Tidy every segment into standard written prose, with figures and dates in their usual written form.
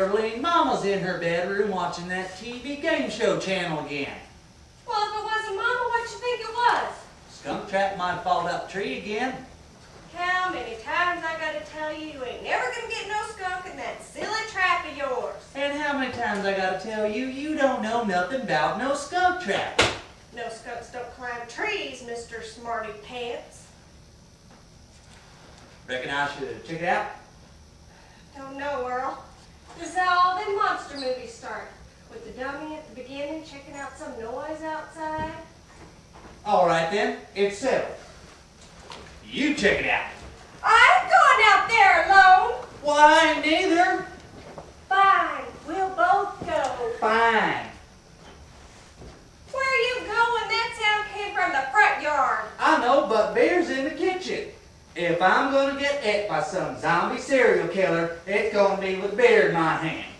Lurleen, Mama's in her bedroom watching that TV game show channel again. Well, if it wasn't Mama, what you think it was? Skunk trap might have fallen out the tree again. How many times I gotta tell you, you ain't never gonna get no skunk in that silly trap of yours. And how many times I gotta tell you, you don't know nothing about no skunk trap. No skunks don't climb trees, Mr. Smarty Pants. Reckon I should check it out? Don't know, Earl. This is how all them monster movies start. With the dummy at the beginning checking out some noise outside. All right then, it's settled. You check it out. I ain't going out there alone. Well, I ain't neither. Fine, we'll both go. Fine. Where are you going? That sound came from the front yard. I know, but Bear's in the kitchen. If I'm gonna get ate by some zombie serial killer, it's gonna be with Bear in my hand.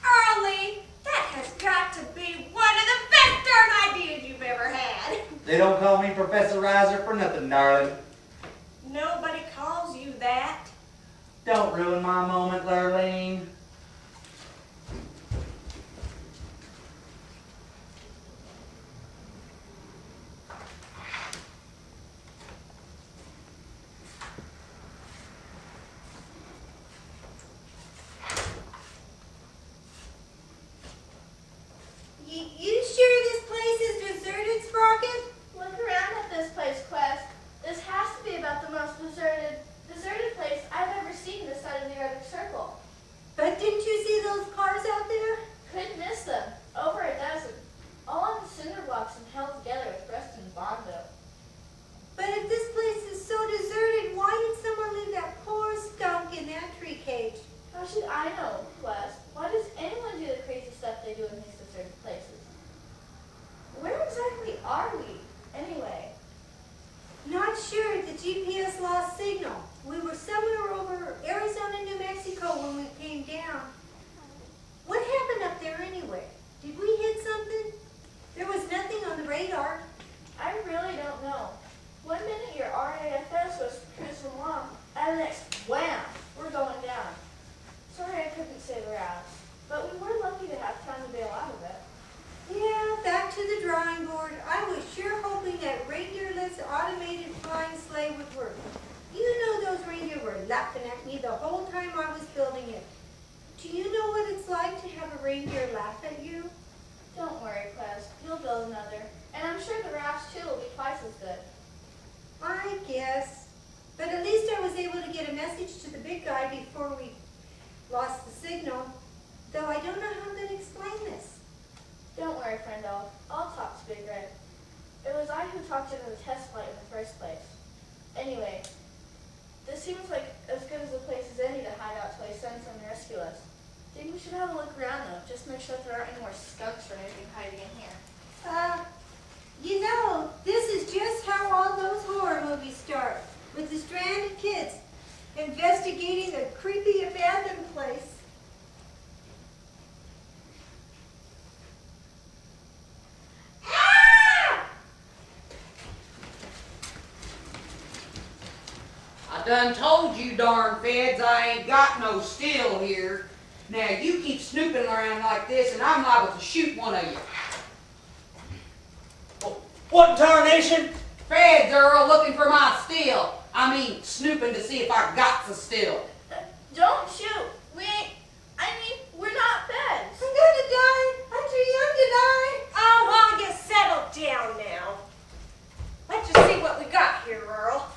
Early, that has got to be one of the best darn ideas you've ever had. They don't call me Professor Riser for nothing, darling. Nobody calls you that. Don't ruin my moment, Lurleen. You sure this place is deserted, Sprocket? Look around at this place, Quest. This has to be about the most deserted place I've ever seen this side of the Arctic Circle. But didn't you see those cars out there? Couldn't miss them. Over a dozen. All on the cinder blocks and held together with Preston Bondo. But if this place is so deserted, why did someone leave that poor skunk in that tree cage? How should I know, Quest? Why does anyone do the crazy stuff they do in these deserted places? Where exactly are we, anyway? Not sure. The GPS lost signal. We were somewhere over Arizona, New Mexico when we came down. What happened up there anyway? Did we hit something? There was nothing on the radar. I really don't know. One minute your RAFS was cruising along, and the next, wham, we're going down. Sorry I couldn't save our ass, but we were lucky to have time to bail out of it. Yeah, back to the drawing board. I was sure hoping that reindeer-less automated flying sleigh would work. You know those reindeer were laughing at me the whole time I was building it. Do you know what it's like to have a reindeer laugh at you? Don't worry, Quest. You'll build another. And I'm sure the rafts, too, will be twice as good. I guess. But at least I was able to get a message to the big guy before we lost the signal. Though I don't know how I'm going to explain this. Don't worry, friend I'll talk to Big Red. It was I who talked into the test flight in the first place. Anyway, this seems like as good as a place as any to hide out till he sends someone to rescue us. Think we should have a look around though, just make sure that there aren't any more skunks or anything hiding in here. You know, this is just how all those horror movies start. With the stranded kids investigating a creepy abandoned place. I done told you darn feds I ain't got no steel here. Now you keep snooping around like this and I'm liable to shoot one of you. What in tarnation? Feds, Earl, looking for my steel. I mean, snooping to see if I got the steel. Don't shoot! We're not feds. I'm gonna die. I'm too young to die. Oh, well, you settle down now. Let's just see what we got here, Earl.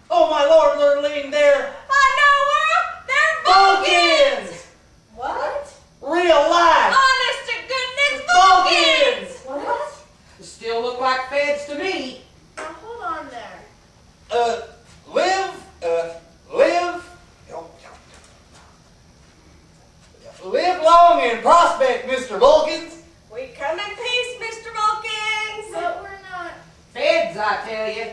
Oh my Lord, Lurleen, they're Vulcans! What? Real life! Honest to goodness, Vulcans! What? Still look like feds to me. Now hold on there. Live long and prospect, Mr. Vulcans. We come in peace, Mr. Vulcans. But we're not. Feds, I tell you.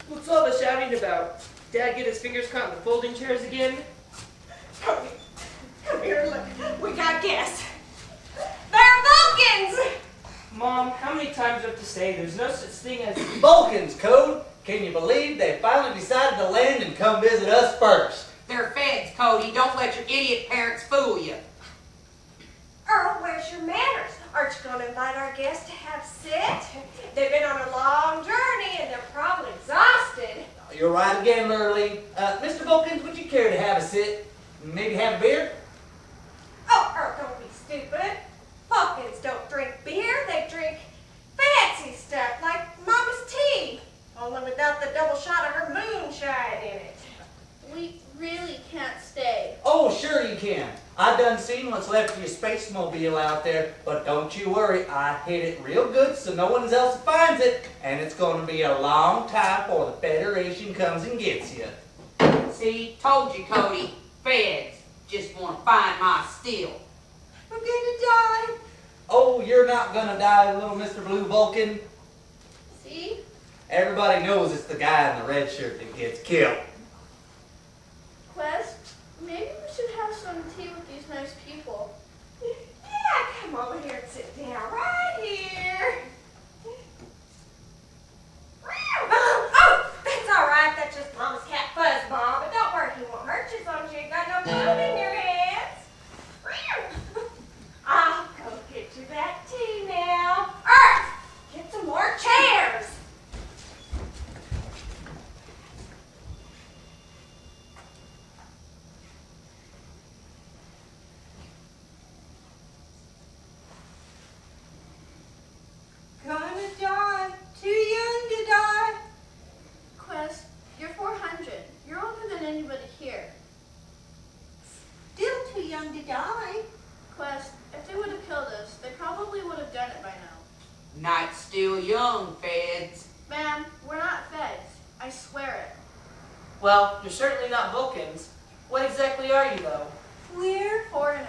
What's all the shouting about? Dad get his fingers caught in the folding chairs again? Come here, look. We got guests. Mom, how many times do I have to say there's no such thing as... Vulcan's code. Can you believe they finally decided to land and come visit us first? They're feds, Cody. Don't let your idiot parents fool you. Earl, where's your manners? Aren't you going to invite our guests to have sit? They've been on a long journey and they're probably exhausted. You're right again, Lurleen. Mr. Vulcan, would you care to have a sit? Maybe have a beer? Oh, Earl, don't be stupid. Vulcans don't drink beer. They drink fancy stuff like Mama's tea. Only without the double shot of her moonshine in it. We really can't stay. Oh, sure you can. I done seen what's left of your space-mobile out there, but don't you worry, I hid it real good so no one else finds it, and it's going to be a long time before the Federation comes and gets you. See, told you, Cody. Feds just want to find my steel. I'm gonna die. Oh, you're not gonna die, little Mr. Blue Vulcan. See? Everybody knows it's the guy in the red shirt that gets killed. Quest, maybe we should have some tea with these nice people. Yeah, come over here and sit down right here. Oh, that's all right. That's just Mama's cat Fuzzball. But don't worry, he won't hurt you as long as you ain't got no blood in your hands. I'll go get you that tea now. Earth, get some more chairs. Gonna die. Too young to die. Quest, you're 400. You're older than anybody here. Still too young to die. Quest, if they would have killed us, they probably would have done it by now. Night's still young, feds. Ma'am, we're not feds. I swear it. Well, you're certainly not Vulcans. What exactly are you, though? We're Foreigners.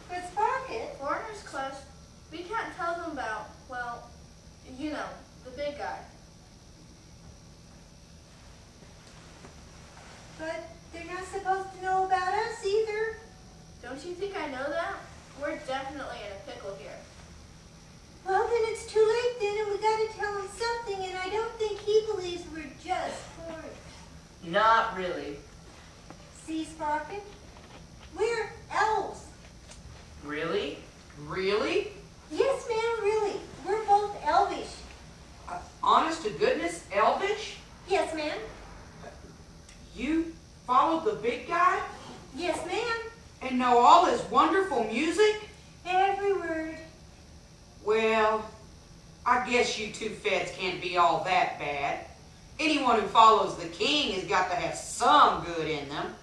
but Sprocket. Foreigners, Quest. We can't tell them about, well, you know, the big guy. But they're not supposed to know about us either. Don't you think I know that? We're definitely in a pickle here. Well, then it's too late then, and we gotta tell him something, and I don't think he believes we're just foreigners. Not really. See, Sprocket? We're elves. Really? Really? Yes, ma'am, really. We're both elvish. Honest to goodness, Elvish? Yes, ma'am. You follow the big guy Yes, ma'am. and know all his wonderful music? Every word. Well, I guess you two feds can't be all that bad. Anyone who follows the king has got to have some good in them.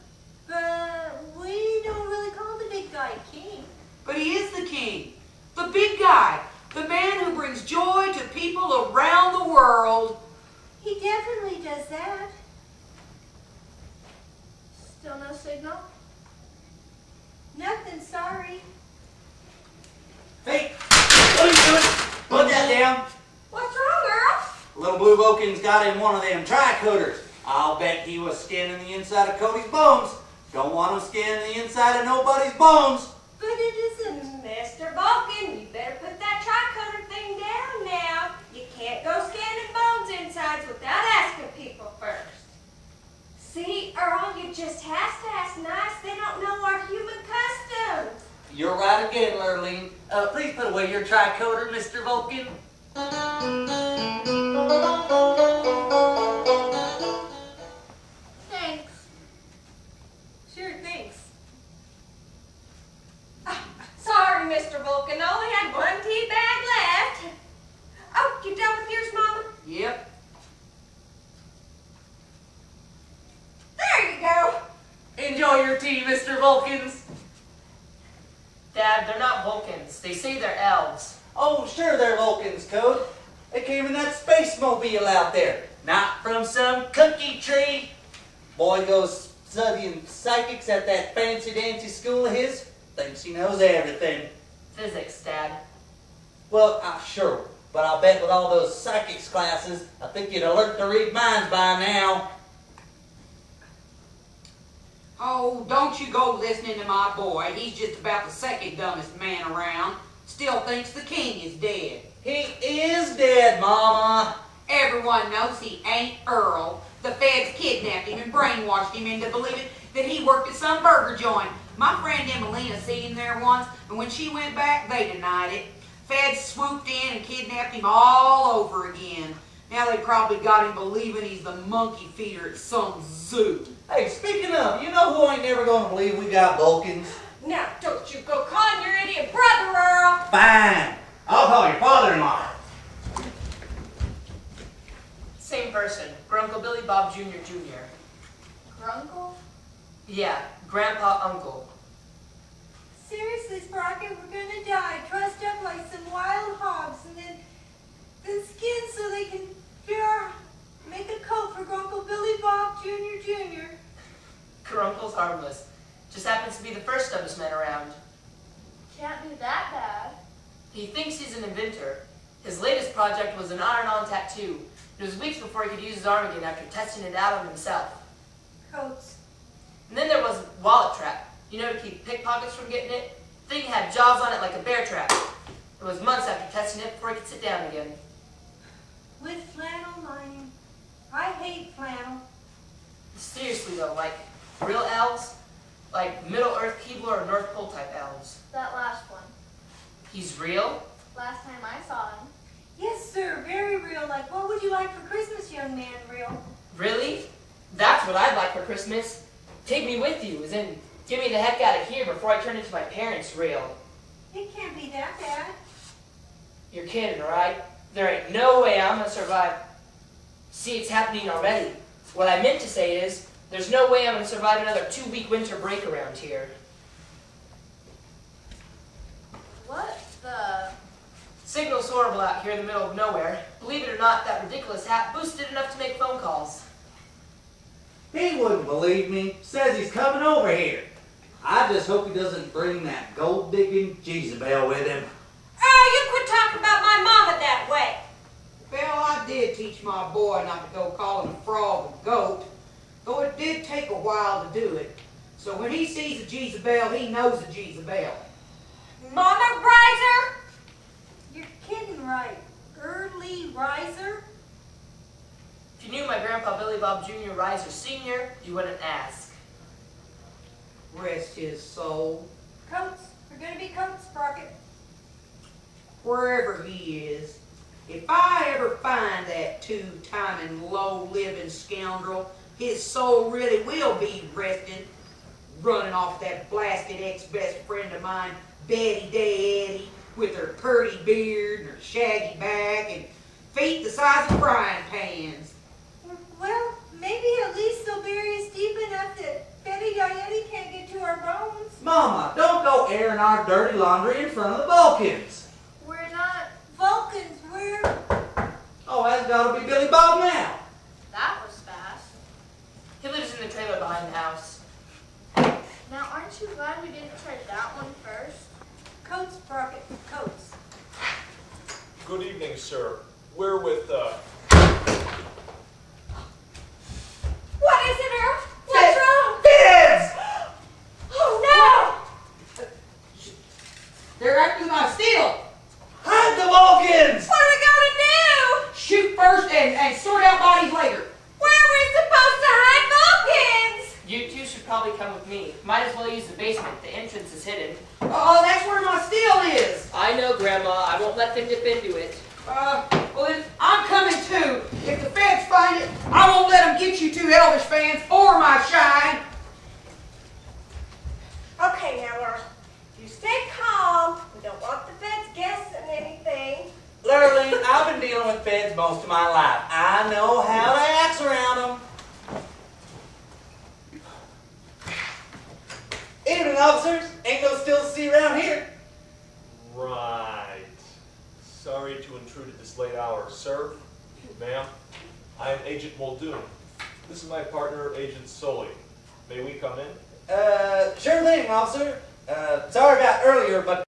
But we don't really call the big guy king. But he is the king. The big guy. The man who brings joy to people around the world. He definitely does that. Still no signal? Nothing, sorry. Hey, what are you doing? Put that down. What's wrong, Earl? Little Blue Vulcan's got him one of them tricoders. I'll bet he was scanning the inside of Cody's bones. Don't want him scanning the inside of nobody's bones. But it isn't. Mr. Vulcan, you better put that tricorder thing down now. You can't go scanning bones insides without asking people first. See, Earl, you just have to ask nice. They don't know our human customs. You're right again, Lurleen. Please put away your tricoder, Mr. Vulcan. Thanks. Sure, thanks. Sorry, Mr. Vulcan, I only had one tea bag left. Oh, you done with yours, Mama? Yep. There you go. Enjoy your tea, Mr. Vulcans. Dad, they're not Vulcans. They say they're elves. Oh, sure they're Vulcan's code. They came in that space-mobile out there. Not from some cookie tree. Boy goes studying psychics at that fancy-dancy school of his. Thinks he knows everything. Physics, Dad. Well, sure. But I'll bet with all those psychics classes, I think you'd have learned to read minds by now. Oh, don't you go listening to my boy. He's just about the second dumbest man around. still thinks the king is dead. He is dead, Mama. Everyone knows he ain't Earl. The feds kidnapped him and brainwashed him into believing that he worked at some burger joint. My friend Emelina seen him there once, and when she went back, they denied it. Feds swooped in and kidnapped him all over again. Now they probably got him believing he's the monkey feeder at some zoo. Hey, speaking of, you know who ain't never gonna believe we got Vulcans? Now, don't you go calling your idiot brother, Earl. Fine. I'll call your father-in-law. Same person, Grunkle Billy Bob Jr. Jr. Grunkle? Yeah, Grandpa Uncle. Seriously, Sprocket, we're gonna die, trussed up like some wild hogs, and then skinned so they can make a coat for Grunkle Billy Bob Jr. Jr. Grunkle's harmless. Just happens to be the first of his men around. Can't be that bad. He thinks he's an inventor. His latest project was an iron-on tattoo. It was weeks before he could use his arm again after testing it out on himself. Coats. And then there was Wallet Trap. You know, to keep pickpockets from getting it? The thing had jaws on it like a bear trap. It was months after testing it before he could sit down again. With flannel lining. I hate flannel. Seriously though, like real elves? Like Middle Earth Keebler or North Pole type elves? That last one. He's real? Last time I saw him. Yes, sir, very real. Like, what would you like for Christmas, young man, real? Really? That's what I'd like for Christmas. Take me with you, as in, get me the heck out of here before I turn into my parents real. It can't be that bad. You're kidding, right? There ain't no way I'm gonna survive. See, it's happening already. What I meant to say is, there's no way I'm gonna survive another 2-week winter break around here. What the? Signal's horrible out here in the middle of nowhere. Believe it or not, that ridiculous hat boosted enough to make phone calls. He wouldn't believe me. Says he's coming over here. I just hope he doesn't bring that gold-digging Jezebel with him. Earl, you quit talking about my mama that way. Well, I did teach my boy not to go calling a frog a goat, though it did take a while to do it. So when he sees a Jezebel, he knows a Jezebel. Mama Riser? You're kidding, right? Early riser? If you knew my grandpa Billy Bob Jr. Riser Sr., you wouldn't ask. Rest his soul. Coats. We're gonna be coats, Sprocket. Wherever he is. If I ever find that two-timing, low-living scoundrel, his soul really will be resting, running off that blasted ex-best friend of mine, Betty Daddy, with her purty beard and her shaggy back and feet the size of frying pans. Well, maybe at least they'll bury us deep enough that Betty Diety can't get to our bones. Mama, don't go airing our dirty laundry in front of the Vulcans. We're not. Vulcans, we're... Oh, that's gotta be Billy Bob now. That was fast. He lives in the trailer behind the house. Now, aren't you glad we didn't try that one first? Coats, Sprocket, coats. Good evening, sir. We're with, What is it, Earl? What's wrong? Feds! Oh, no! They're after my steel. Hide the Vulcans! What are we gonna do? Shoot first and sort out bodies later. Where are we supposed to hide Vulcans? You two should probably come with me. Might as well use the basement. The entrance is hidden. Oh, that's where my steel is. I know, Grandma. I won't let them dip into it. Well then, I'm coming too. If the feds find it, I won't let them get you two Elvis fans or my shine. Okay, now, Earl. You stay calm. We don't want the feds guessing anything. Lurleen, I've been dealing with feds most of my life. I know how to act around them. Evening, officers. Ain't no still to see around here. right. Sorry to intrude at this late hour, sir. Ma'am, I am Agent Muldoon. This is my partner, Agent Sully. May we come in? Sure thing, officer. Sorry about earlier, but